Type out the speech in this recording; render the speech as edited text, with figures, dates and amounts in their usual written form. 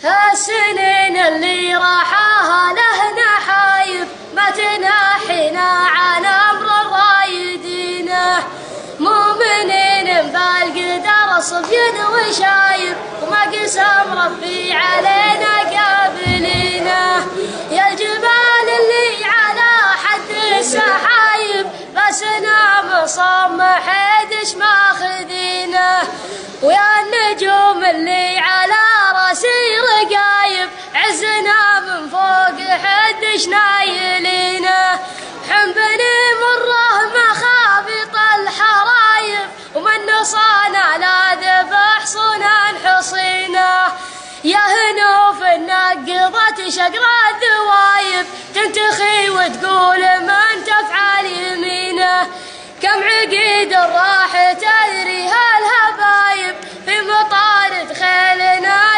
هالسنين اللي راحاها له نحايب ما تناحينا عن امر الرايدينه، مؤمنين بالقدر صبيان وشايب وما قسم ربي علينا قابلينه. يا الجبال اللي على حد السحايب بسنا مصم حدش ماخذينه، ويا النجوم اللي على راسي رقايب عزنا من فوق حدش نايلينه. حنبني مره مخابط الحرايب ومن نصانا لا ذبح صنان حصينه. يا هنوف النقضة شقر الذوايب تنتخي وتقول من تفعل يمينه، كم عقيد راح تدريها